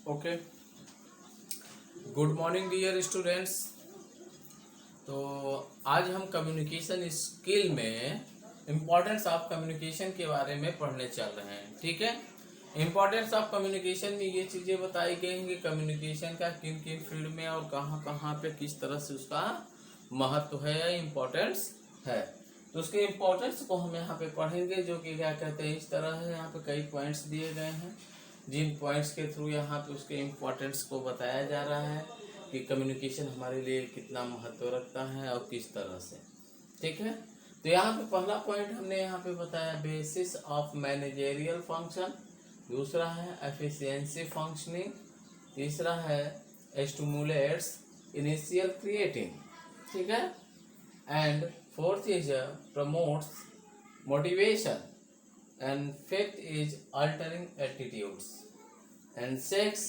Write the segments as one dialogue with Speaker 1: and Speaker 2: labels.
Speaker 1: Okay, good morning dear students. तो आज हम कम्युनिकेशन स्किल में इम्पोर्टेंस ऑफ कम्युनिकेशन के बारे में पढ़ने चल रहे हैं। ठीक है, इम्पोर्टेंस ऑफ कम्युनिकेशन में ये चीज़ें बताई गई हैं कि कम्युनिकेशन का किन किन फील्ड में और कहाँ कहाँ पे किस तरह से उसका महत्व है या इम्पोर्टेंस है। तो उसके इम्पोर्टेंस को हम यहाँ पे पढ़ेंगे, जो कि क्या कहते हैं, इस तरह है। यहाँ पे कई पॉइंट्स दिए गए हैं, जिन पॉइंट्स के थ्रू यहाँ पे उसके इम्पोर्टेंस को बताया जा रहा है कि कम्युनिकेशन हमारे लिए कितना महत्व रखता है और किस तरह से। ठीक है, तो यहाँ पे पहला पॉइंट हमने यहाँ पे बताया बेसिस ऑफ मैनेजेरियल फंक्शन, दूसरा है एफिशिएंसी फंक्शनिंग, तीसरा है स्टिमुलेट्स इनिशियल क्रिएटिंग। ठीक है, and fourth is promotes motivation, and fifth is altering attitudes, and six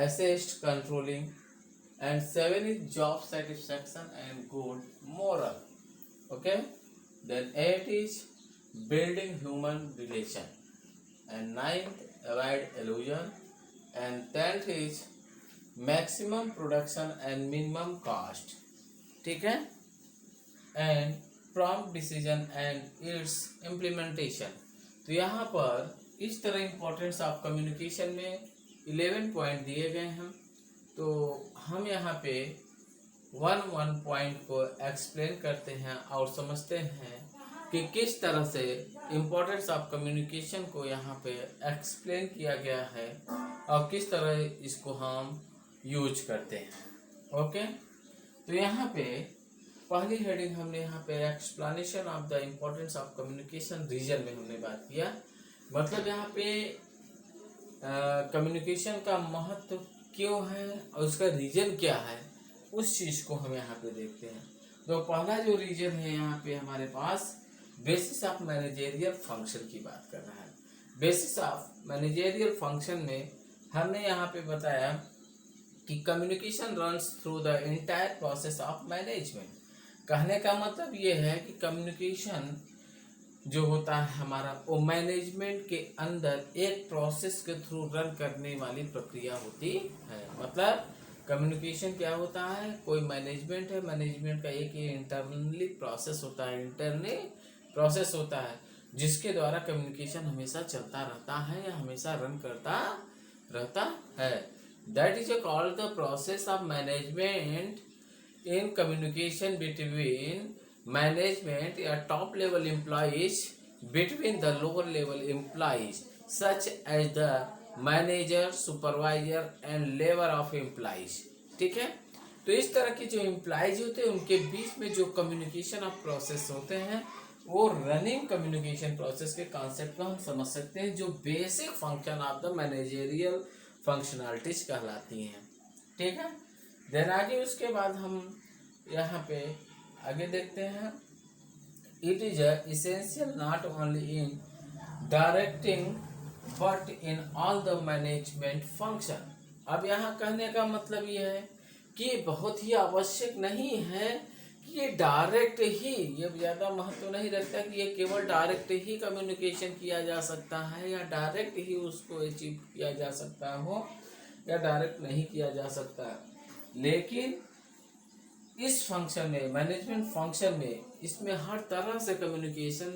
Speaker 1: assist controlling, and seven is job satisfaction and good moral. Okay, then eight is building human relation, and ninth avoid illusion, and tenth is maximum production and minimum cost. ठीक है, and prompt decision and it's implementation. तो यहाँ पर इस तरह importance of communication में 11 point दिए गए हैं। तो हम यहाँ पे वन पॉइंट को एक्सप्लेन करते हैं और समझते हैं कि किस तरह से इम्पोर्टेंस ऑफ कम्युनिकेशन को यहाँ पे एक्सप्लेन किया गया है और किस तरह इसको हम यूज करते हैं। ओके, तो यहाँ पे पहली हेडिंग हमने यहाँ पे explanation of the importance of communication reason में हमने बात किया। मतलब यहाँ पे कम्युनिकेशन का महत्व क्यों है और उसका रीजन क्या है, उस चीज़ को हम यहाँ पे देखते हैं। तो पहला जो रीजन है यहाँ पे हमारे पास बेसिस ऑफ मैनेजेरियल फंक्शन की बात कर रहा है। बेसिस ऑफ मैनेजेरियल फंक्शन में हमने यहाँ पे बताया कि communication runs through the entire process of management. कहने का मतलब ये है कि कम्युनिकेशन जो होता है हमारा, वो मैनेजमेंट के अंदर एक प्रोसेस के थ्रू रन करने वाली प्रक्रिया होती है। मतलब कम्युनिकेशन क्या होता है, कोई मैनेजमेंट है, मैनेजमेंट का एक इंटरनली प्रोसेस होता है, इंटरनली प्रोसेस होता है जिसके द्वारा कम्युनिकेशन हमेशा चलता रहता है या हमेशा रन करता रहता है। That is called the process of management in communication between management या top level employees between the lower level employees such as the manager, supervisor and level of employees। ठीक है, तो इस तरह के जो एम्प्लॉइज होते हैं उनके बीच में जो कम्युनिकेशन ऑफ प्रोसेस होते हैं वो रनिंग कम्युनिकेशन प्रोसेस के कॉन्सेप्ट को हम समझ सकते हैं, जो basic function of the managerial functionalities कहलाती हैं। ठीक है, देन आगे उसके बाद हम यहाँ पे आगे देखते हैं, it is essential not only in directing but in all the management function. अब यहाँ कहने का मतलब ये है कि बहुत ही आवश्यक नहीं है कि ये डायरेक्ट ही, ये ज़्यादा महत्व नहीं रखता कि ये केवल डायरेक्ट ही कम्युनिकेशन किया जा सकता है या डायरेक्ट ही उसको अचीव किया जा सकता हो या डायरेक्ट नहीं किया जा सकता। लेकिन इस फंक्शन में, मैनेजमेंट फंक्शन में, इसमें हर तरह से कम्युनिकेशन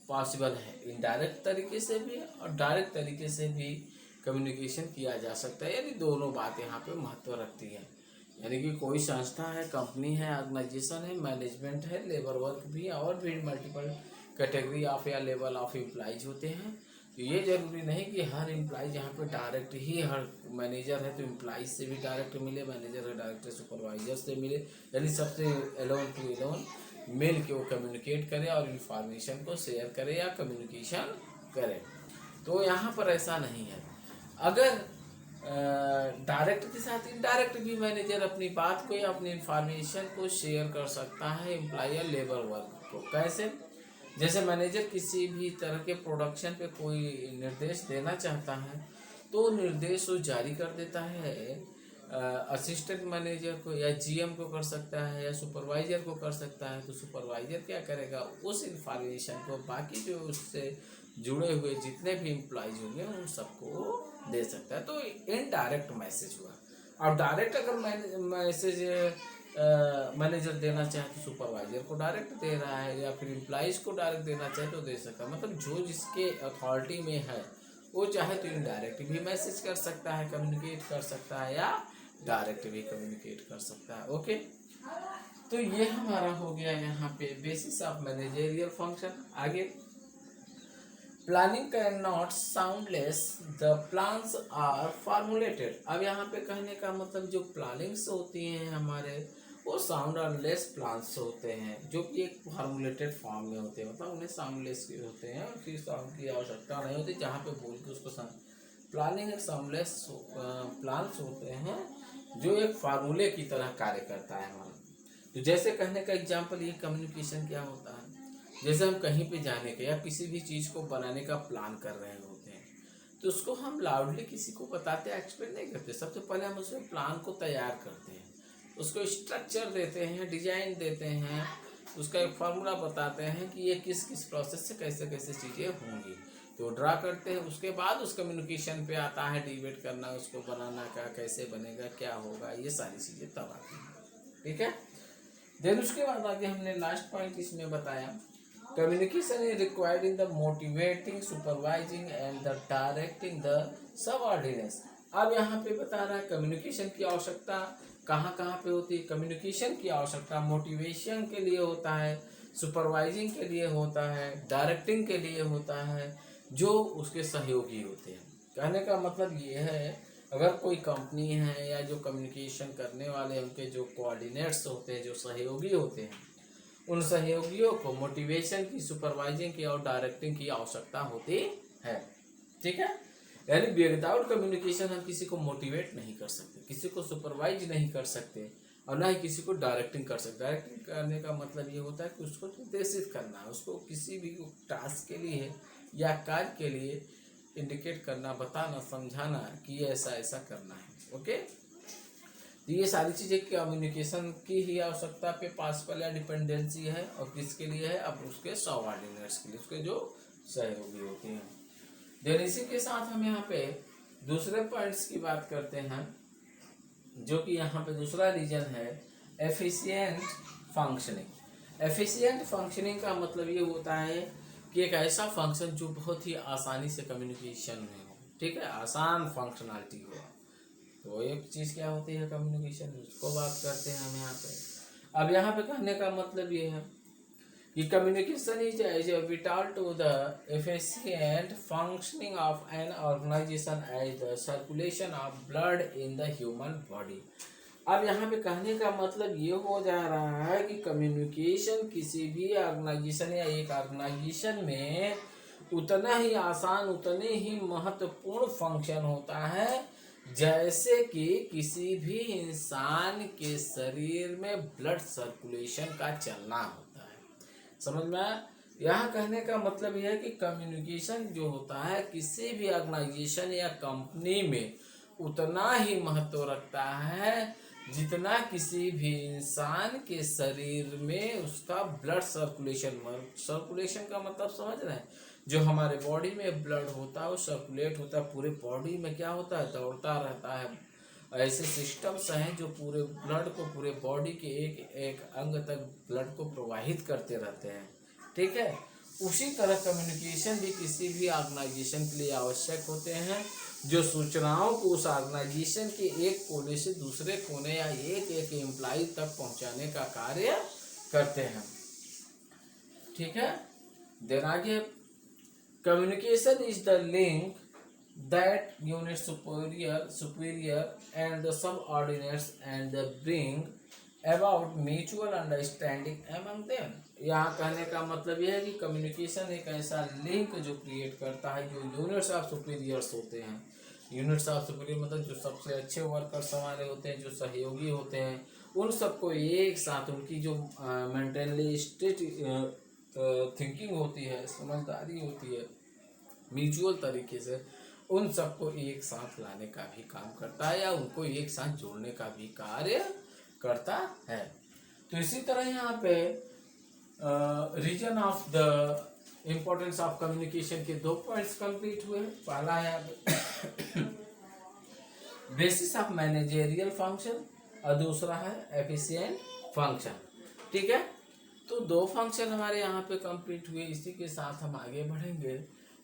Speaker 1: पॉसिबल है। इनडायरेक्ट तरीके से भी और डायरेक्ट तरीके से भी कम्युनिकेशन किया जा सकता है, यानी दोनों बात यहाँ पे महत्व रखती है। यानी कि कोई संस्था है, कंपनी है, ऑर्गेनाइजेशन है, मैनेजमेंट है, लेबर वर्क भी, और भी मल्टीपल कैटेगरी ऑफ या लेवल ऑफ एम्प्लॉइज होते हैं। तो ये जरूरी नहीं कि हर एम्प्लॉइज यहाँ पे डायरेक्ट ही, हर मैनेजर है तो एम्प्लॉइज से भी डायरेक्ट मिले, मैनेजर है डायरेक्ट सुपरवाइजर से मिले, यानी सबसे एलोन टू एलोन मिल के वो कम्युनिकेट करे और इंफॉर्मेशन को शेयर करे या कम्युनिकेशन करे। तो यहाँ पर ऐसा नहीं है। अगर डायरेक्ट के साथ इनडायरेक्ट भी मैनेजर अपनी बात को या अपनी इंफॉर्मेशन को शेयर कर सकता है एम्प्लॉय या लेबर वर्क को। कैसे? जैसे मैनेजर किसी भी तरह के प्रोडक्शन पे कोई निर्देश देना चाहता है तो निर्देश वो जारी कर देता है, असिस्टेंट मैनेजर को या जीएम को कर सकता है या सुपरवाइजर को कर सकता है। तो सुपरवाइजर क्या करेगा, उस इंफॉर्मेशन को बाकी जो उससे जुड़े हुए जितने भी एम्प्लॉइज होंगे उन सबको दे सकता है। तो इनडायरेक्ट मैसेज हुआ। और डायरेक्ट अगर मैसेज मैनेजर देना चाहे तो सुपरवाइजर को डायरेक्ट दे रहा है, या फिर एम्प्लॉइज को डायरेक्ट देना चाहे तो दे सकता है। मतलब जो जिसके अथॉरिटी में है वो चाहे तो इनडायरेक्ट भी मैसेज कर सकता है, कम्युनिकेट कर सकता है, या डायरेक्ट भी कम्युनिकेट कर सकता है। ओके, तो ये हमारा हो गया यहाँ पे बेसिस ऑफ मैनेजरियल फंक्शन। आगे, planning can not soundless the plans are formulated. अब यहाँ पे कहने का मतलब जो प्लानिंग्स होती हैं हमारे, वो साउंड और लेस प्लान्स होते हैं जो कि एक फॉर्मुलेटेड फॉर्म में होते हैं, मतलब उन्हें साउंडलेस होते हैं और फिर साउंड की आवश्यकता नहीं होती, जहाँ पे बोल के उसको प्लानिंग एक साउंडलेस प्लान्स होते हैं जो एक फार्मूले की तरह कार्य करता है हमारा। तो जैसे कहने का एग्जाम्पल, ये कम्युनिकेशन क्या होता है, जैसे हम कहीं पे जाने के या किसी भी चीज़ को बनाने का प्लान कर रहे होते हैं, तो उसको हम लाउडली किसी को बताते हैं, एक्सप्लेन नहीं करते। सबसे पहले हम उसमें प्लान को तैयार करते हैं, उसको स्ट्रक्चर देते हैं, डिजाइन देते हैं, उसका एक फार्मूला बताते हैं कि ये किस किस प्रोसेस से कैसे कैसे चीज़ें होंगी, तो ड्रा करते हैं। उसके बाद उस कम्युनिकेशन पे आता है डिबेट करना, उसको बनाना का कैसे बनेगा, क्या होगा, ये सारी चीज़ें तब आती हैं। ठीक है, देन उसके बाद आगे हमने लास्ट पॉइंट इसमें बताया, communication is required in the motivating, supervising and the directing the subordinates. अब यहाँ पे बता रहा है कम्युनिकेशन की आवश्यकता कहाँ कहाँ पे होती है। कम्युनिकेशन की आवश्यकता मोटिवेशन के लिए होता है, सुपरवाइजिंग के लिए होता है, डायरेक्टिंग के लिए होता है, जो उसके सहयोगी होते हैं। कहने का मतलब ये है, अगर कोई कंपनी है या जो कम्युनिकेशन करने वाले उनके जो कोऑर्डिनेट्स होते हैं, जो सहयोगी होते हैं, उन सहयोगियों को मोटिवेशन की, सुपरवाइजिंग की और डायरेक्टिंग की आवश्यकता होती है। ठीक है, यानी विदाउट कम्युनिकेशन हम किसी को मोटिवेट नहीं कर सकते, किसी को सुपरवाइज नहीं कर सकते और ना ही किसी को डायरेक्टिंग कर सकते। डायरेक्टिंग करने का मतलब ये होता है कि उसको निर्देशित करना, उसको किसी भी टास्क के लिए या कार्य के लिए इंडिकेट करना, बताना, समझाना कि ऐसा ऐसा करना है। ओके, तो ये सारी चीज़ें कम्युनिकेशन की ही आवश्यकता पे पार्टिसिपल या डिपेंडेंसी है, और किसके लिए है, अब उसके सबऑर्डिनेट्स के लिए, उसके जो सहयोगी होते हैं। देन इसी के साथ हम यहाँ पे दूसरे पॉइंट्स की बात करते हैं, जो कि यहाँ पे दूसरा रीजन है एफिशिएंट फंक्शनिंग। एफिशिएंट फंक्शनिंग का मतलब ये होता है कि एक ऐसा फंक्शन जो बहुत ही आसानी से कम्युनिकेशन में हो, ठीक है, आसान फंक्शनलिटी हो। तो एक चीज़ क्या होती है कम्युनिकेशन, उसको बात करते हैं हम यहाँ पे। अब यहाँ पे कहने का मतलब ये है कि communication is vital to the efficient functioning of an organisation as the circulation of blood in the human body. अब यहाँ पे कहने का मतलब ये हो जा रहा है कि कम्युनिकेशन किसी भी ऑर्गेनाइजेशन या एक ऑर्गेनाइजेशन में उतना ही आसान, उतने ही महत्वपूर्ण फंक्शन होता है जैसे कि किसी भी इंसान के शरीर में ब्लड सर्कुलेशन का चलना होता है। समझ में आया? यहाँ कहने का मतलब यह है कि कम्युनिकेशन जो होता है किसी भी ऑर्गेनाइजेशन या कंपनी में उतना ही महत्व रखता है जितना किसी भी इंसान के शरीर में उसका ब्लड सर्कुलेशन। सर्कुलेशन का मतलब समझ रहे हैं, जो हमारे बॉडी में ब्लड होता है वो सर्कुलेट होता है, पूरे बॉडी में क्या होता है, दौड़ता रहता है। ऐसे सिस्टम्स हैं जो पूरे ब्लड को, पूरे बॉडी के एक एक अंग तक ब्लड को प्रवाहित करते रहते हैं। ठीक है, उसी तरह कम्युनिकेशन भी किसी भी ऑर्गेनाइजेशन के लिए आवश्यक होते हैं, जो सूचनाओं को उस ऑर्गेनाइजेशन के एक कोने से दूसरे कोने या एक एक एम्प्लॉय तक पहुंचाने का कार्य करते हैं। ठीक है, देन आगे, communication is the link that unit superior and the subordinates and bring about mutual understanding among them। यहाँ कहने का मतलब यह है कि कम्युनिकेशन एक ऐसा लिंक जो क्रिएट करता है, जो यूनिट्स ऑफ सुपीरियर्स होते हैं। यूनिट्स ऑफ सुपीरियर मतलब जो सबसे अच्छे वर्कर्स हमारे होते हैं, जो सहयोगी होते हैं, उन सबको एक साथ, उनकी जो मेंटलिस्टिक थिंकिंग होती है, समझदारी होती है, म्यूचुअल तरीके से उन सबको एक साथ लाने का भी काम करता है या उनको एक साथ जोड़ने का भी कार्य करता है। तो इसी तरह यहाँ पे reason of the importance of communication के 2 पॉइंट्स कंप्लीट हुए। पहला है बेसिस ऑफ मैनेजेरियल फंक्शन और दूसरा है एफिशिएंट फंक्शन। ठीक है, तो दो फंक्शन हमारे यहाँ पे कंप्लीट हुए। इसी के साथ हम आगे बढ़ेंगे।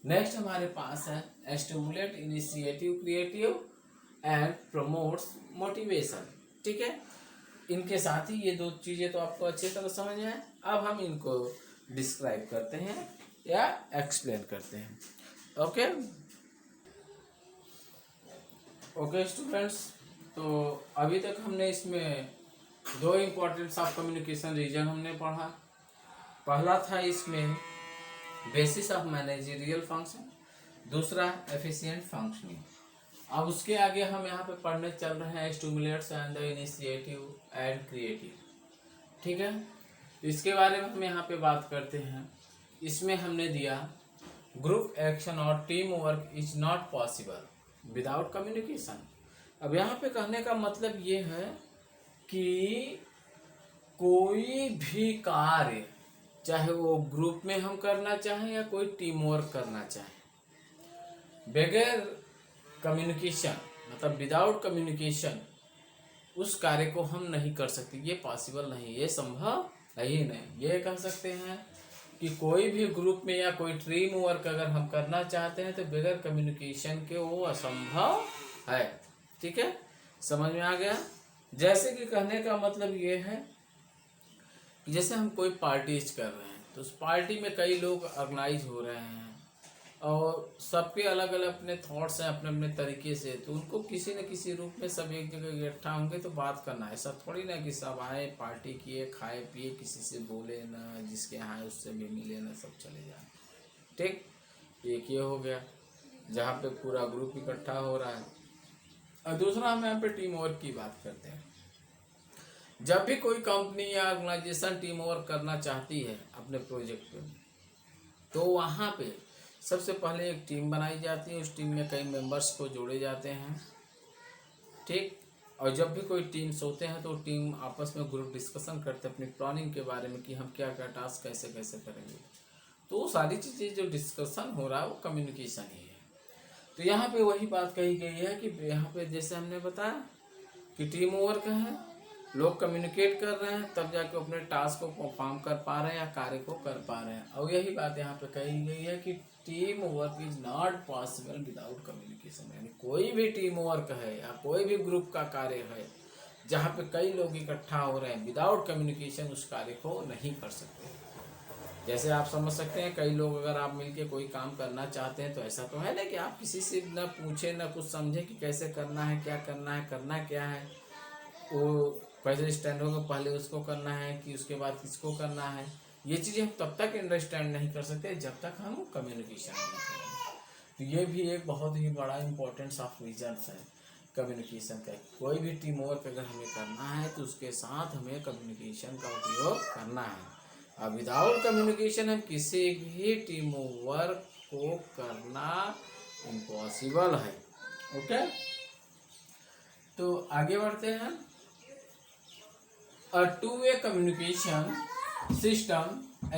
Speaker 1: नेक्स्ट हमारे पास है stimulate initiative creative and promotes motivation. ठीक है, इनके साथ ही ये दो चीजें तो आपको अच्छी तरह समझ में आए। अब हम इनको डिस्क्राइब करते हैं या एक्सप्लेन करते हैं। ओके ओके स्टूडेंट्स, तो अभी तक हमने इसमें दो इम्पोर्टेंट्स ऑफ कम्युनिकेशन रीजन हमने पढ़ा। पहला था इसमें बेसिस ऑफ मैनेजरियल फंक्शन, दूसरा एफिशिएंट फंक्शनिंग। अब उसके आगे हम यहाँ पे पढ़ने चल रहे हैं stimulates and the initiative and creative. ठीक है, इसके बारे में हम यहाँ पे बात करते हैं। इसमें हमने दिया ग्रुप एक्शन और team work is not possible without communication. अब यहाँ पे कहने का मतलब ये है कि कोई भी कार्य, चाहे वो ग्रुप में हम करना चाहें या कोई टीम वर्क करना चाहें, बगैर कम्युनिकेशन मतलब विदाउट कम्युनिकेशन उस कार्य को हम नहीं कर सकते। ये पॉसिबल नहीं, ये संभव है ही नहीं। ये कह सकते हैं कि कोई भी ग्रुप में या कोई टीम वर्क अगर हम करना चाहते हैं तो बगैर कम्युनिकेशन के वो असंभव है। ठीक है, समझ में आ गया। जैसे कि कहने का मतलब ये है कि जैसे हम कोई पार्टीज कर रहे हैं तो उस पार्टी में कई लोग ऑर्गेनाइज हो रहे हैं और सबके अलग अलग अपने थॉट्स हैं अपने अपने तरीके से, तो उनको किसी न किसी रूप में सब एक जगह इकट्ठा होंगे तो बात करना है। ऐसा थोड़ी ना कि सब आए पार्टी किए खाए पिए, किसी से बोले ना, जिसके यहाँ है उससे भी मिले ना, सब चले जाए। ठीक, एक ये हो गया जहाँ पे पूरा ग्रुप इकट्ठा हो रहा है। और दूसरा हम यहाँ पे टीम वर्क की बात करते हैं। जब भी कोई कंपनी या ऑर्गेनाइजेशन टीम वर्क करना चाहती है अपने प्रोजेक्ट पे, तो वहाँ पे सबसे पहले एक टीम बनाई जाती है। उस टीम में कई मेंबर्स को जोड़े जाते हैं। ठीक, और जब भी कोई टीम्स होते हैं तो टीम आपस में ग्रुप डिस्कशन करते हैं अपनी प्लानिंग के बारे में कि हम क्या क्या टास्क कैसे कैसे करेंगे। तो वो सारी चीज़ें जो डिस्कशन हो रहा है वो कम्युनिकेशन ही है। तो यहाँ पे वही बात कही गई है कि यहाँ पे जैसे हमने बताया कि टीम वर्क है, लोग कम्युनिकेट कर रहे हैं तब जाके अपने टास्क को परफॉर्म कर पा रहे हैं या कार्य को कर पा रहे हैं। और यही बात यहाँ पे कही गई है कि team work is not possible without communication. यानी कोई भी टीम वर्क है या कोई भी ग्रुप का कार्य है जहाँ पे कई लोग इकट्ठा हो रहे हैं, विदाउट कम्युनिकेशन उस कार्य को नहीं कर सकते। जैसे आप समझ सकते हैं, कई लोग अगर आप मिलके कोई काम करना चाहते हैं तो ऐसा तो है ना कि आप किसी से न पूछे न कुछ समझे कि कैसे करना है, क्या करना है, करना क्या है, वो कैसे स्टैंड होगा, पहले उसको करना है कि उसके बाद किसको करना है। ये चीज़ें हम तब तक अंडरस्टैंड नहीं कर सकते जब तक हम कम्युनिकेशन नहीं करेंगे। तो ये भी एक बहुत ही बड़ा इंपॉर्टेंस ऑफ रीजन्स है कम्युनिकेशन का। कोई भी टीम वर्क अगर हमें करना है तो उसके साथ हमें कम्युनिकेशन का उपयोग करना है। अब विदाउट कम्युनिकेशन हम किसी भी टीम वर्क को करना इम्पॉसिबल है। ओके, तो आगे बढ़ते हैं। A two-way communication system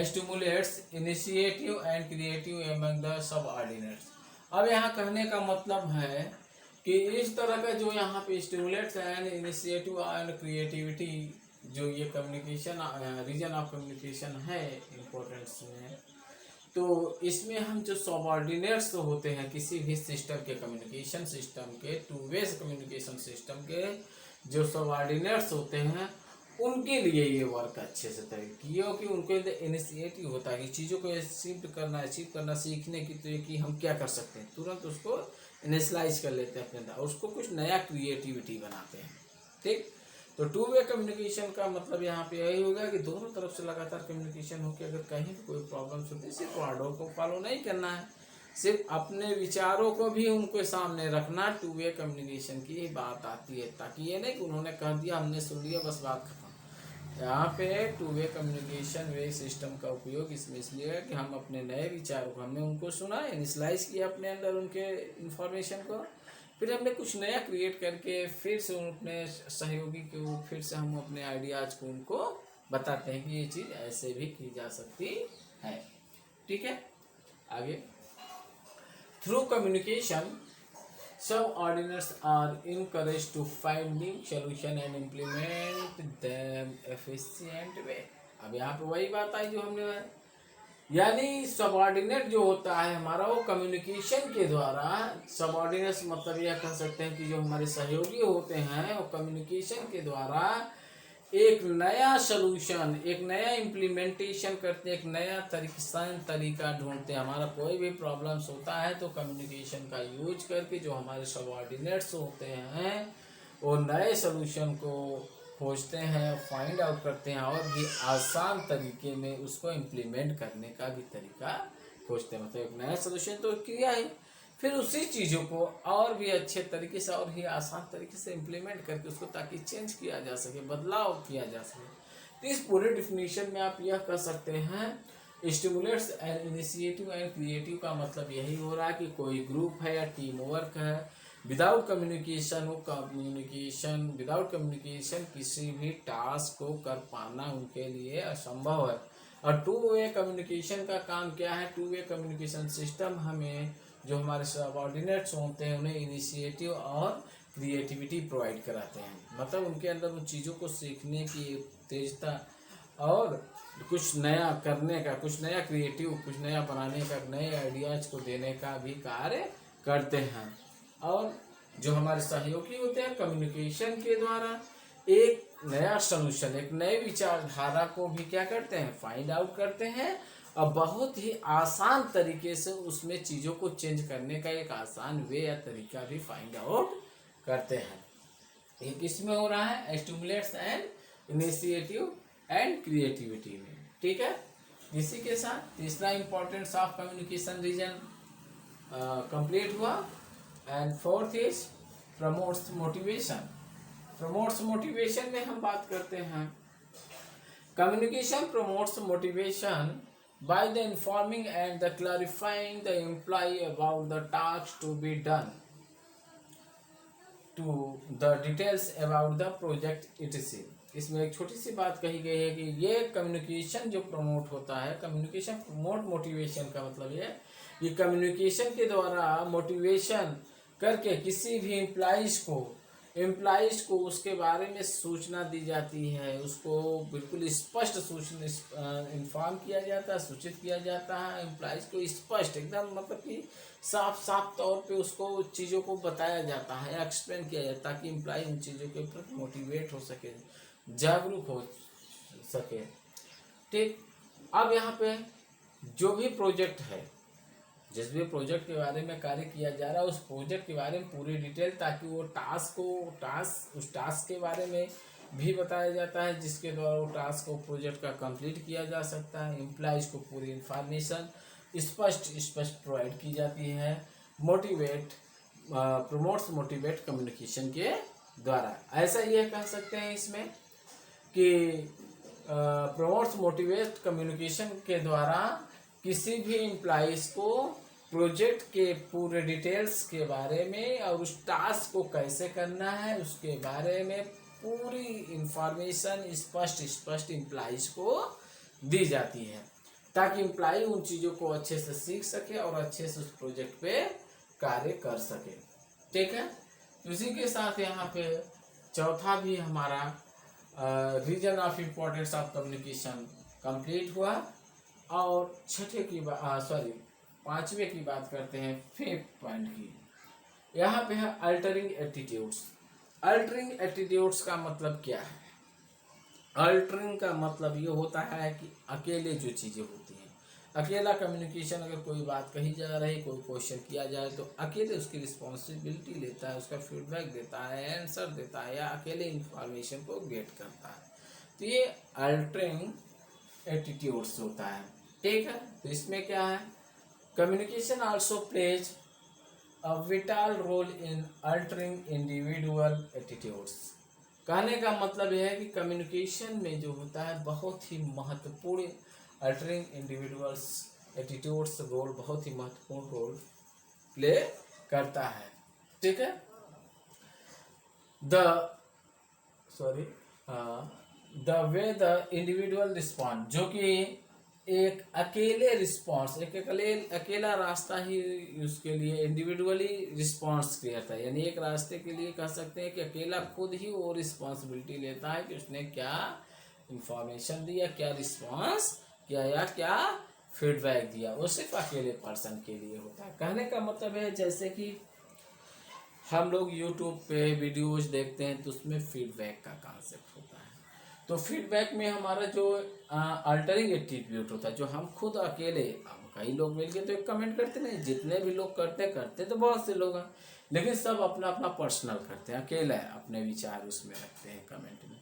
Speaker 1: stimulates initiative and creative among the subordinates। अब यहाँ कहने का मतलब है कि इस तरह का जो यहाँ पे stimulates and initiative and creativity, जो ये कम्युनिकेशन रीजन ऑफ कम्युनिकेशन है इम्पोर्टेंस में, तो इसमें हम जो सबऑर्डिनेट्स होते हैं किसी भी सिस्टम के, कम्युनिकेशन सिस्टम के, टू वे कम्युनिकेशन सिस्टम के जो सबऑर्डिनेट्स होते हैं उनके लिए ये वर्क अच्छे से तय किए हो कि उनको इनिशिएटिव होता है कि चीज़ों को अचीव करना सीखने की, तो ये कि हम क्या कर सकते हैं, तुरंत उसको इनिशलाइज कर लेते हैं अपने अंदर, उसको कुछ नया क्रिएटिविटी बनाते हैं। ठीक, तो टू वे कम्युनिकेशन का मतलब यहाँ पे यही होगा कि दोनों तरफ से लगातार कम्युनिकेशन हो कि अगर कहीं भी कोई प्रॉब्लम्स होती है सिर्फ वर्डों को फॉलो नहीं करना है, सिर्फ अपने विचारों को भी उनको सामने रखना। टू वे कम्युनिकेशन की बात आती है, ताकि ये नहीं कि उन्होंने कह दिया हमने सुन लिया बस बात खत्म। यहाँ पे टू वे कम्युनिकेशन वे सिस्टम का उपयोग इसमें इसलिए है कि हम अपने नए विचारों को, हमने उनको सुना, इनिशलाइज किया अपने अंदर उनके इन्फॉर्मेशन को, फिर हमने कुछ नया क्रिएट करके फिर से अपने सहयोगी को फिर से हम अपने आइडियाज को उनको बताते हैं कि ये चीज़ ऐसे भी की जा सकती है। ठीक है, आगे। Through communication Subordinates are encouraged to find new solution and implement them efficient way. अब यहाँ पे वही बात आई जो हमने, यानी सबऑर्डिनेट जो होता है हमारा वो कम्युनिकेशन के द्वारा, सबऑर्डिनेट्स मतलब यह कह सकते हैं कि जो हमारे सहयोगी होते हैं वो कम्युनिकेशन के द्वारा एक नया सलूशन, एक नया इम्प्लीमेंटेशन करते हैं, एक नया तरीका ढूंढते हैं। हमारा कोई भी प्रॉब्लम्स होता है तो कम्युनिकेशन का यूज करके जो हमारे सबऑर्डिनेट्स होते हैं वो नए सलूशन को खोजते हैं, फाइंड आउट करते हैं और भी आसान तरीके में उसको इम्प्लीमेंट करने का भी तरीका खोजते हैं। मतलब एक नया सलूशन तो किया है, फिर उसी चीज़ों को और भी अच्छे तरीके से और भी आसान तरीके से इम्प्लीमेंट करके उसको ताकि चेंज किया जा सके, बदलाव किया जा सके। तो इस पूरे डिफिनीशन में आप यह कर सकते हैं, stimulates and initiative and creative का मतलब यही हो रहा है कि कोई ग्रुप है या टीम वर्क है, विदाउट कम्युनिकेशन विदाउट कम्युनिकेशन किसी भी टास्क को कर पाना उनके लिए असंभव है। और टू वे कम्युनिकेशन का काम क्या है? टू वे कम्युनिकेशन सिस्टम हमें जो हमारे सबऑर्डिनेट्स होते हैं उन्हें इनिशिएटिव और क्रिएटिविटी प्रोवाइड कराते हैं। मतलब उनके अंदर उन चीज़ों को सीखने की तेजता और कुछ नया करने का, कुछ नया क्रिएटिव, कुछ नया बनाने का, नए आइडियाज को देने का भी कार्य करते हैं। और जो हमारे सहयोगी होते हैं कम्युनिकेशन के द्वारा एक नया सलूशन, एक नए विचारधारा को भी क्या करते हैं? फाइंड आउट करते हैं और बहुत ही आसान तरीके से उसमें चीज़ों को चेंज करने का एक आसान वे या तरीका भी फाइंड आउट करते हैं। ये किसमें हो रहा है? Stimulates and initiative and creativity में। ठीक है, इसी के साथ तीसरा importance of communication reason complete हुआ। And fourth is promotes motivation. Promotes motivation में हम बात करते हैं, communication promotes motivation by the informing and the clarifying the employee about the task to be done, to the details about the project etc. इसमें एक छोटी सी बात कही गई है कि ये कम्युनिकेशन जो प्रमोट होता है, कम्युनिकेशन प्रमोट मोटिवेशन का मतलब ये कम्युनिकेशन के द्वारा मोटिवेशन करके किसी भी एम्प्लॉइज को उसके बारे में सूचना दी जाती है, उसको बिल्कुल स्पष्ट सूचना इन्फॉर्म किया जाता है, सूचित किया जाता है एम्प्लॉइज को स्पष्ट एकदम, मतलब कि साफ तौर पे उसको चीज़ों को बताया जाता है, एक्सप्लेन किया जाता है ताकि एम्प्लॉय उन चीज़ों के प्रति मोटिवेट हो सके, जागरूक हो सके। ठीक, अब यहाँ पे जो भी प्रोजेक्ट है, जिस भी प्रोजेक्ट के बारे में कार्य किया जा रहा है उस प्रोजेक्ट के बारे में पूरी डिटेल, ताकि वो उस टास्क के बारे में भी बताया जाता है जिसके द्वारा वो टास्क को प्रोजेक्ट का कंप्लीट किया जा सकता है। एम्प्लॉइज को पूरी इंफॉर्मेशन स्पष्ट प्रोवाइड की जाती है। प्रमोट्स मोटिवेट कम्युनिकेशन के द्वारा, ऐसा ये कह सकते हैं इसमें कि प्रमोट्स मोटिवेट कम्युनिकेशन के द्वारा किसी भी एम्प्लॉइज को प्रोजेक्ट के पूरे डिटेल्स के बारे में और उस टास्क को कैसे करना है उसके बारे में पूरी इंफॉर्मेशन स्पष्ट एम्प्लॉइज को दी जाती है, ताकि एम्प्लॉय उन चीज़ों को अच्छे से सीख सके और अच्छे से उस प्रोजेक्ट पे कार्य कर सके। ठीक है, उसी के साथ यहाँ पे चौथा भी हमारा reason of importance of communication complete हुआ। और पांचवे की बात करते हैं, फिफ्थ पॉइंट की। यहाँ पे है अल्टरिंग एटीट्यूड्स। अल्टरिंग एटीट्यूड्स का मतलब क्या है? अल्टरिंग का मतलब ये होता है कि अकेले जो चीज़ें होती हैं, अकेला कम्युनिकेशन, अगर कोई बात कही जा रही, कोई क्वेश्चन किया जाए तो अकेले उसकी रिस्पॉन्सिबिलिटी लेता है, उसका फीडबैक देता है, आंसर देता है या अकेले इंफॉर्मेशन को गेट करता है, तो ये अल्टरिंग एटीट्यूड्स होता है। ठीक है, तो इसमें क्या है, communication also plays a vital role in altering individual attitudes. कहने का मतलब यह है कि कम्युनिकेशन में जो होता है बहुत ही महत्वपूर्ण, अल्टरिंग इंडिविजुअल्स एटीट्यूड्स रोल बहुत ही महत्वपूर्ण रोल प्ले करता है। ठीक है, the way the individual respond, जो कि एक अकेले रिस्पॉन्स, एक अकेला रास्ता ही उसके लिए इंडिविजुअली रिस्पॉन्स करता है। यानी एक रास्ते के लिए कह सकते हैं कि अकेला खुद ही वो रिस्पॉन्सिबिलिटी लेता है कि उसने क्या इंफॉर्मेशन दिया, क्या रिस्पॉन्स किया या क्या फीडबैक दिया। वो सिर्फ अकेले पर्सन के लिए होता है। कहने का मतलब है जैसे कि हम लोग यूट्यूब पे वीडियोज देखते हैं तो उसमें फीडबैक का कॉन्सेप्ट होता है। तो फीडबैक में हमारा जो अल्टरिंग एट्रीब्यूट होता है, जो हम खुद अकेले, कई लोग मिलके तो एक कमेंट करते नहीं, जितने भी लोग करते तो बहुत से लोग हैं, लेकिन सब अपना अपना पर्सनल करते हैं, अकेला अपने विचार उसमें रखते हैं कमेंट में।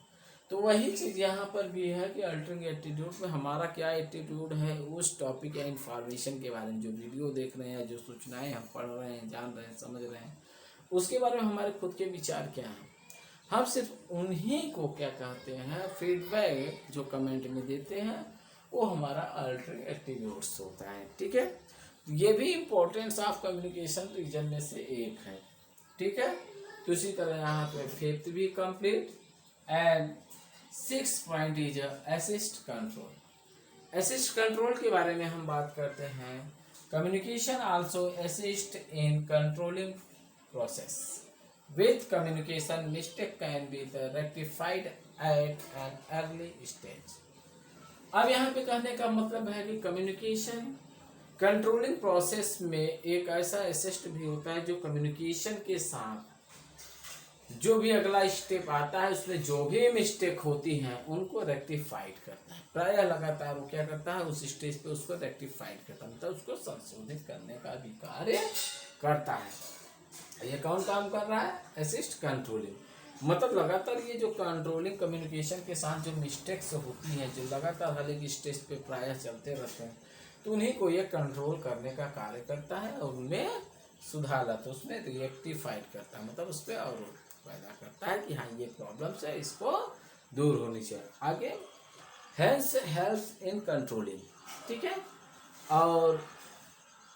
Speaker 1: तो वही चीज़ यहाँ पर भी है कि अल्टरिंग एटीट्यूड में हमारा क्या एटीट्यूड है उस टॉपिक या इन्फॉर्मेशन के बारे में, जो वीडियो देख रहे हैं, जो सूचनाएं हम पढ़ रहे हैं, जान रहे हैं, समझ रहे हैं, उसके बारे में हमारे खुद के विचार क्या हैं। हम सिर्फ उन्हीं को क्या कहते हैं, फीडबैक जो कमेंट में देते हैं वो हमारा अल्टरिंग एट्रीब्यूट्स होता है। ठीक है, ये भी इम्पोर्टेंस ऑफ कम्युनिकेशन रीजन में से एक है। ठीक है, तो इसी तरह यहाँ पे फिफ्थ भी complete. And 6 point is assist control. Assist control के बारे में हम बात करते हैं। Communication also assist in controlling process. With communication, mistake can be rectified at an early stage. अब यहाँ पे कहने का मतलब है कि कम्युनिकेशन कंट्रोलिंग प्रोसेस में एक ऐसा असिस्ट भी होता है जो कम्युनिकेशन के साथ जो भी अगला स्टेप आता है उसमें जो भी मिस्टेक होती हैं उनको रेक्टिफाइड करता है। प्रायः लगातार वो क्या करता है, उस स्टेज पे उसको रेक्टिफाइड करता है, मतलब उसको संशोधित करने का भी कार्य करता है। ये कौन काम कर रहा है, असिस्ट कंट्रोलिंग। मतलब लगातार ये जो कंट्रोलिंग कम्युनिकेशन के साथ जो मिस्टेक्स होती हैं, जो लगातार हर एक स्टेज पे प्रायः चलते रहते हैं, तो उन्हीं को ये कंट्रोल करने का कार्य करता है और उनमें सुधार लाता है, उसमें रिएक्टिफाइड करता है, मतलब उस पर अवरोध पैदा करता है कि हाँ ये प्रॉब्लम्स है, इसको दूर होनी चाहिए। आगे हेल्थ हेल्प इन कंट्रोलिंग। ठीक है, और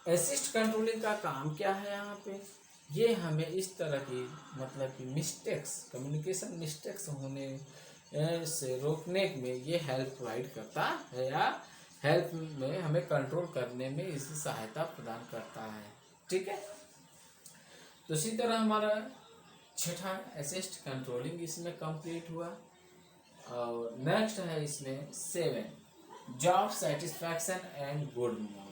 Speaker 1: असिस्ट कंट्रोलिंग का काम क्या है यहाँ पे, ये हमें इस तरह की मतलब कि मिस्टेक्स, कम्युनिकेशन मिस्टेक्स होने से रोकने में ये हेल्प प्रोवाइड करता है, या हेल्प में हमें कंट्रोल करने में इसकी सहायता प्रदान करता है। ठीक है, तो इसी तरह हमारा छठा असिस्ट कंट्रोलिंग इसमें कंप्लीट हुआ। और नेक्स्ट है इसमें 7 job satisfaction and good moral.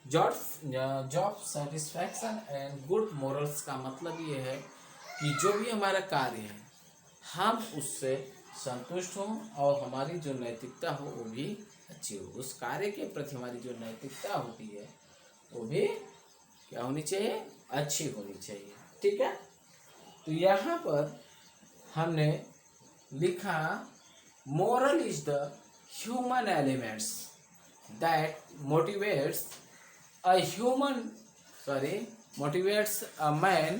Speaker 1: Job satisfaction and good morals का मतलब ये है कि जो भी हमारा कार्य है हम उससे संतुष्ट हों और हमारी जो नैतिकता हो वो भी अच्छी हो, उस कार्य के प्रति हमारी जो नैतिकता होती है वो भी क्या होनी चाहिए, अच्छी होनी चाहिए। ठीक है, तो यहाँ पर हमने लिखा moral is the human elements that motivates a man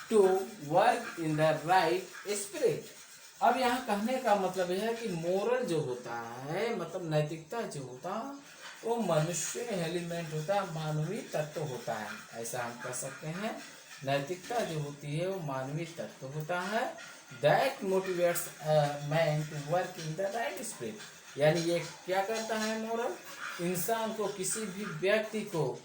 Speaker 1: to work in the right spirit। अब यहाँ कहने का मतलब यह है कि मोरल जो होता है, मतलब नैतिकता जो होता है, वो मनुष्य एलिमेंट होता है, मानवीय तत्व होता है, ऐसा हम कह सकते हैं। नैतिकता जो होती है वो मानवीय तत्व होता है। That motivates man to work in the right spirit. यानी ये क्या करता है, मोरल इंसान को, किसी भी व्यक्ति को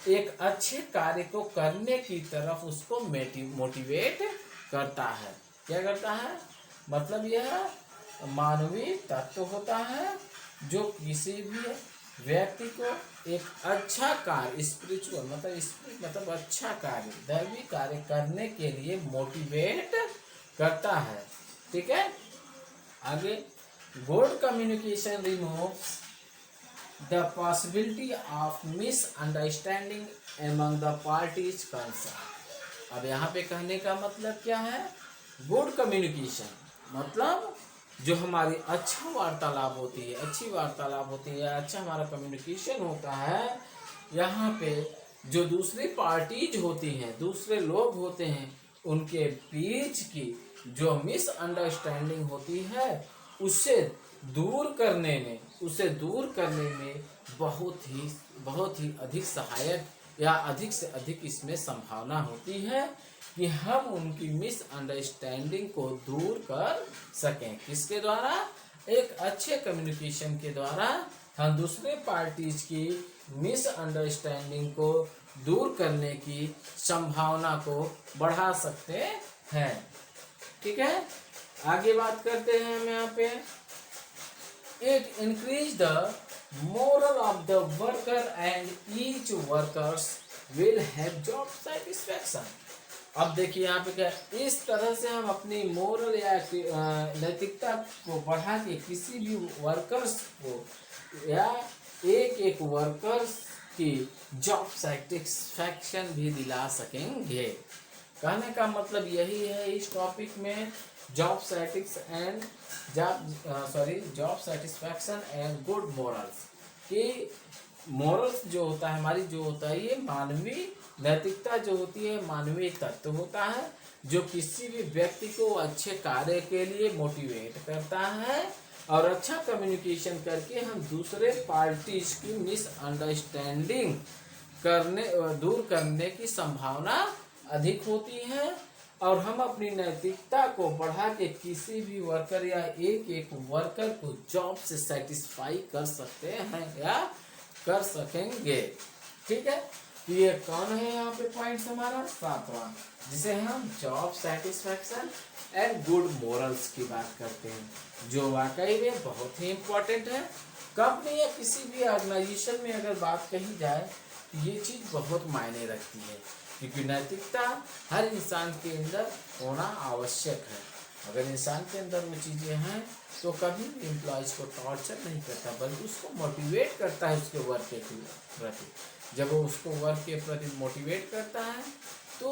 Speaker 1: एक अच्छे कार्य को करने की तरफ उसको मोटिवेट करता है। क्या करता है, मतलब यह मानवीय तत्व होता है जो किसी भी व्यक्ति को एक अच्छा कार्य, स्पिरिचुअल मतलब अच्छा कार्य, दैवी कार्य करने के लिए मोटिवेट करता है। ठीक है, आगे good communication removes the possibility of misunderstanding among the parties concerned। अब यहाँ पे कहने का मतलब क्या है, गुड कम्युनिकेशन मतलब जो हमारी अच्छा वार्तालाप होती है, अच्छी वार्तालाप होती है, अच्छा हमारा कम्युनिकेशन होता है, यहाँ पे जो दूसरी पार्टीज होती हैं, दूसरे लोग होते हैं, उनके बीच की जो मिसअंडरस्टैंडिंग होती है उससे दूर करने में बहुत ही अधिक सहायक या अधिक से अधिक इसमें संभावना होती है कि हम उनकी मिसअंडरस्टैंडिंग को दूर कर सकें। किसके द्वारा, एक अच्छे कम्युनिकेशन के द्वारा हम दूसरे पार्टीज की मिसअंडरस्टैंडिंग को दूर करने की संभावना को बढ़ा सकते हैं। ठीक है, आगे बात करते हैं हम यहाँ पे। It increase the moral of the worker and each workers will have job satisfaction. अब देखिए यहाँ पे क्या, इस तरह से हम अपनी मोरल या नैतिकता को बढ़ा के किसी भी वर्कर्स को या एक एक वर्कर्स की जॉब सेटिस्फैक्शन भी दिला सकेंगे। कहने का मतलब यही है इस टॉपिक में, job satisfaction and good morals, कि मोरल्स जो होता है हमारी जो होता है ये मानवीय नैतिकता जो होती है मानवीय तत्व होता है जो किसी भी व्यक्ति को अच्छे कार्य के लिए मोटिवेट करता है और अच्छा कम्युनिकेशन करके हम दूसरे पार्टीज की मिसअंडरस्टैंडिंग दूर करने की संभावना अधिक होती है और हम अपनी नैतिकता को बढ़ा के किसी भी वर्कर या एक एक वर्कर को जॉब से सेटिस्फाई कर सकते हैं या कर सकेंगे। ठीक है, तो ये कौन है यहाँ पे पॉइंट हमारा 7वां, जिसे हम job satisfaction and good morals की बात करते हैं, जो वाकई में बहुत ही इम्पोर्टेंट है। कंपनी या किसी भी ऑर्गेनाइजेशन में अगर बात कही जाए ये चीज़ बहुत मायने रखती है, क्योंकि नैतिकता हर इंसान के अंदर होना आवश्यक है। अगर इंसान के अंदर वो चीज़ें हैं तो कभी भी एम्प्लॉयज़ को टॉर्चर नहीं करता, बल्कि उसको मोटिवेट करता है उसके वर्क के प्रति। जब वो उसको वर्क के प्रति मोटिवेट करता है तो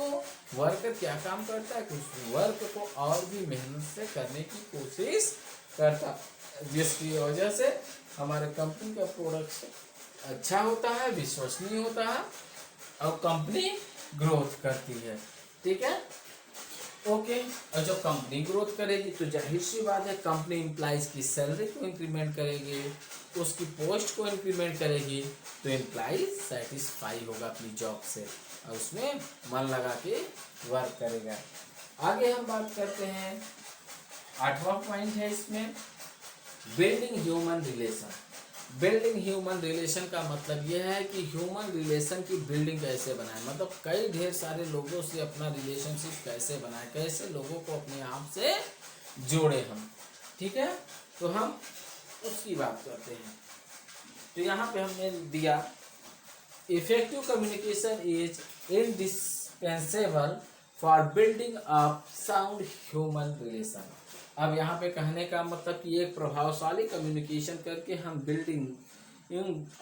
Speaker 1: वर्कर क्या काम करता है कि उस वर्क को और भी मेहनत से करने की कोशिश करता है, जिसकी वजह से हमारे कंपनी का प्रोडक्शन अच्छा होता है, विश्वसनीय होता है और कंपनी ग्रोथ करती है। ठीक है, ओके। और जब कंपनी ग्रोथ करेगी तो जाहिर सी बात है कंपनी एम्प्लॉइज की सैलरी को इंक्रीमेंट करेगी, उसकी पोस्ट को इंक्रीमेंट करेगी, तो एम्प्लॉइज सेटिस्फाई होगा अपनी जॉब से और उसमें मन लगा के वर्क करेगा। आगे हम बात करते हैं 8वां पॉइंट है इसमें, building human relation. Building human relation का मतलब यह है कि ह्यूमन रिलेशन की बिल्डिंग कैसे बनाए, मतलब कई ढेर सारे लोगों से अपना रिलेशनशिप कैसे बनाए, कैसे लोगों को अपने आप से जोड़े हम। ठीक है, तो हम उसकी बात करते हैं। तो यहाँ पे हमने दिया effective communication is indispensable for building up sound human relation. अब यहाँ पे कहने का मतलब कि एक प्रभावशाली कम्युनिकेशन करके हम building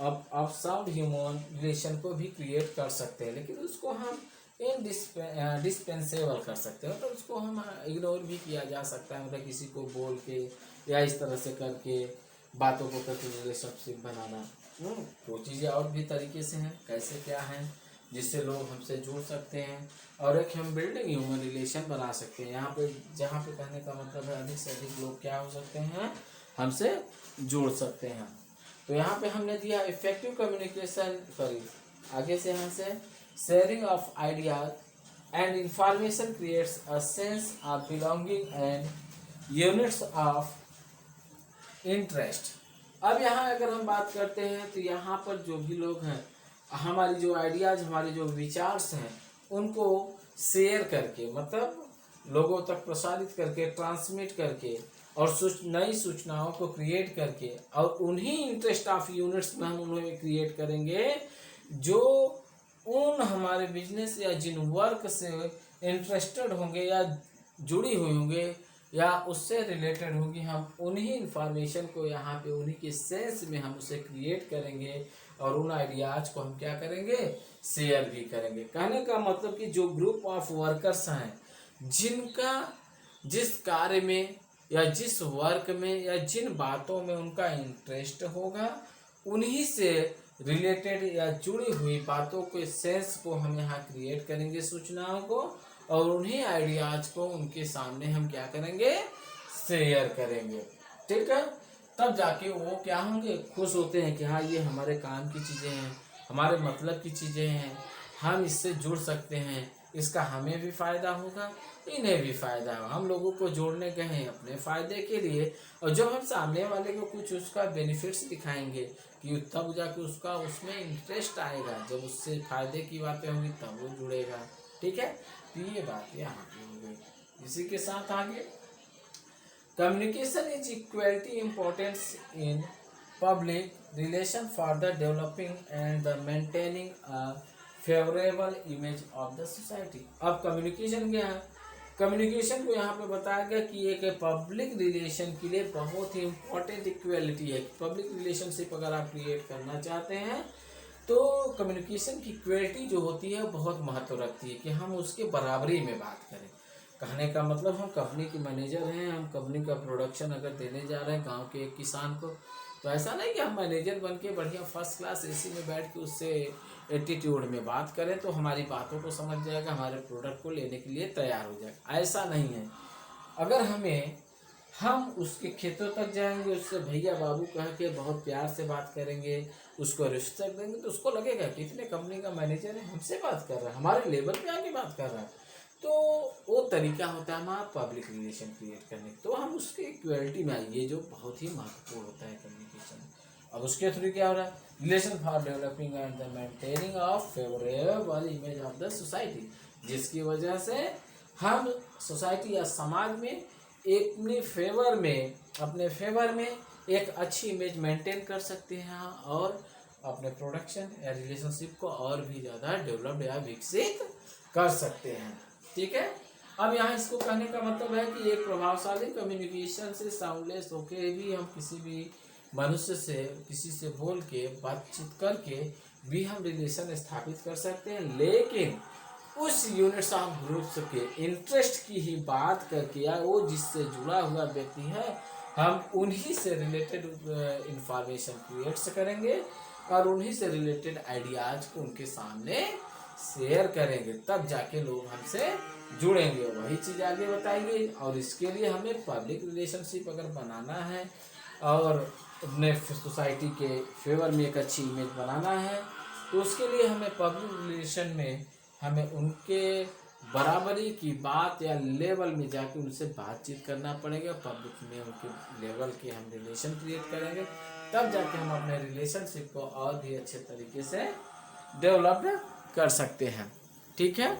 Speaker 1: of sound human relation को भी क्रिएट कर सकते हैं, लेकिन उसको हम डिस्पेंसेबल कर सकते हैं, मतलब उसको हम इग्नोर भी किया जा सकता है, मतलब किसी को बोल के या इस तरह से करके बातों को करके रिलेशनशिप बनाना। वो चीज़ें और भी तरीके से हैं, कैसे क्या हैं जिससे लोग हमसे जुड़ सकते हैं और एक हम बिल्डिंग ह्यूमन रिलेशन बना सकते हैं। यहाँ पे जहाँ पे कहने का मतलब है अधिक से अधिक लोग क्या हो सकते हैं, हमसे जुड़ सकते हैं। तो यहाँ पे हमने दिया इफेक्टिव कम्युनिकेशन, आगे से यहाँ से sharing of ideas and information creates a sense of belonging and units of interest. अब यहाँ अगर हम बात करते हैं तो यहाँ पर जो भी लोग हैं हमारी जो आइडियाज हमारे जो विचार्स हैं उनको शेयर करके, मतलब लोगों तक प्रसारित करके, ट्रांसमिट करके और नई सूचनाओं को क्रिएट करके और उन्हीं इंटरेस्ट ऑफ यूनिट्स में हम उन्हें क्रिएट करेंगे जो उन हमारे बिजनेस या जिन वर्क से इंटरेस्टेड होंगे या जुड़ी हुई होंगे या उससे रिलेटेड होगी, हम उन्हीं इंफॉर्मेशन को यहाँ पे उन्हीं के सेंस में हम उसे क्रिएट करेंगे और उन आइडियाज को हम क्या करेंगे, शेयर भी करेंगे। कहने का मतलब कि जो ग्रुप ऑफ वर्कर्स हैं जिनका जिस कार्य में या जिस वर्क में या जिन बातों में उनका इंटरेस्ट होगा उन्हीं से रिलेटेड या जुड़ी हुई बातों के सेंस को हम यहाँ क्रिएट करेंगे, सूचनाओं को, और उन्हीं आइडियाज को उनके सामने हम क्या करेंगे, शेयर करेंगे। ठीक है, तब जाके वो क्या होंगे, खुश होते हैं कि हाँ ये हमारे काम की चीज़ें हैं, हमारे मतलब की चीज़ें हैं, हम इससे जुड़ सकते हैं, इसका हमें भी फायदा होगा, इन्हें भी फायदा होगा। हम लोगों को जोड़ने गए हैं अपने फायदे के लिए, और जब हम सामने वाले को कुछ उसका बेनिफिट्स दिखाएंगे कि तब जाके उसका उसमें इंटरेस्ट आएगा, जब उससे फायदे की बातें होंगी तब वो जुड़ेगा। ठीक है, तो ये बात यहाँ पे हो गई। इसी के साथ आगे, communication is equality importance in public relation for the developing and the maintaining a favorable image of the society। अब कम्युनिकेशन क्या है? कम्युनिकेशन को यहाँ पे बताया गया कि एक पब्लिक रिलेशन के लिए बहुत ही इम्पोर्टेंट इक्वलिटी है। पब्लिक रिलेशनशिप अगर आप क्रिएट करना चाहते हैं तो कम्युनिकेशन की इक्वलिटी जो होती है बहुत महत्व रखती है कि हम उसके बराबरी में बात करें। कहने का मतलब, हम कंपनी के मैनेजर हैं, हम कंपनी का प्रोडक्शन अगर देने जा रहे हैं गांव के एक किसान को, तो ऐसा नहीं कि हम मैनेजर बन के बढ़िया फर्स्ट क्लास एसी में बैठ के उससे एटीट्यूड में बात करें तो हमारी बातों को समझ जाएगा, हमारे प्रोडक्ट को लेने के लिए तैयार हो जाएगा। ऐसा नहीं है। अगर हम उसके खेतों तक जाएंगे, उससे भैया बाबू कह के बहुत प्यार से बात करेंगे, उसको रिस्पेक्ट देंगे, तो उसको लगेगा कि इतने कंपनी का मैनेजर है, हमसे बात कर रहा है, हमारे लेवल पे आके बात कर रहा है। तो वो तरीका होता है हमारा पब्लिक रिलेशन क्रिएट करने का। तो हम उसके इक्वलिटी में आइए, जो बहुत ही महत्वपूर्ण होता है कम्युनिकेशन। अब उसके थ्रू क्या हो रहा है? Relation for developing and the maintaining of favourable image of the society, जिसकी वजह से हम सोसाइटी या समाज में अपने फेवर में एक अच्छी इमेज मेंटेन कर सकते हैं और अपने प्रोडक्शन या रिलेशनशिप को और भी ज़्यादा डेवलप्ड या विकसित कर सकते हैं। ठीक है, अब यहाँ इसको कहने का मतलब है कि एक प्रभावशाली कम्युनिकेशन से साउंडलेस होके भी हम किसी भी मनुष्य से, किसी से बोल के बातचीत करके भी हम रिलेशन स्थापित कर सकते हैं, लेकिन उस यूनिट्स ऑफ ग्रुप्स के इंटरेस्ट की ही बात करके, या वो जिससे जुड़ा हुआ व्यक्ति है, हम उन्हीं से रिलेटेड इंफॉर्मेशन क्रिएट करेंगे और उन्हीं से रिलेटेड आइडियाज को उनके सामने शेयर करेंगे, तब जाके लोग हमसे जुड़ेंगे, वही चीज़ आगे बताएंगे। और इसके लिए हमें पब्लिक रिलेशनशिप अगर बनाना है और अपने सोसाइटी के फेवर में एक अच्छी इमेज बनाना है, तो उसके लिए हमें पब्लिक रिलेशन में हमें उनके बराबरी की बात या लेवल में जाके उनसे बातचीत करना पड़ेगा। पब्लिक में उनके लेवल के हम रिलेशन क्रिएट करेंगे, तब जाके हम अपने रिलेशनशिप को और भी अच्छे तरीके से डेवलप कर सकते हैं। ठीक है,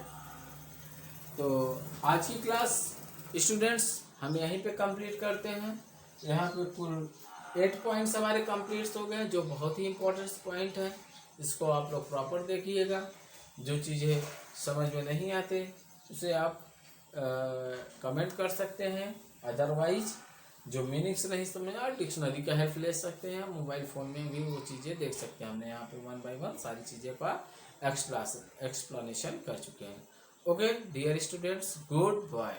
Speaker 1: तो आज की क्लास स्टूडेंट्स हम यहीं पे कंप्लीट करते हैं। यहाँ पे कुल 8 पॉइंट्स हमारे कंप्लीट हो गए, जो बहुत ही इम्पोर्टेंट पॉइंट है। इसको आप लोग प्रॉपर देखिएगा। जो चीज़ें समझ में नहीं आते उसे आप कमेंट कर सकते हैं, अदरवाइज जो मीनिंग्स नहीं समझ आ डिक्शनरी का हेल्प ले सकते हैं। मोबाइल फ़ोन में भी वो चीज़ें देख सकते हैं। हमने यहाँ पे 1 बाय 1 सारी चीज़ें का एक्सप्लेनेशन कर चुके हैं। Okay dear students, good bye.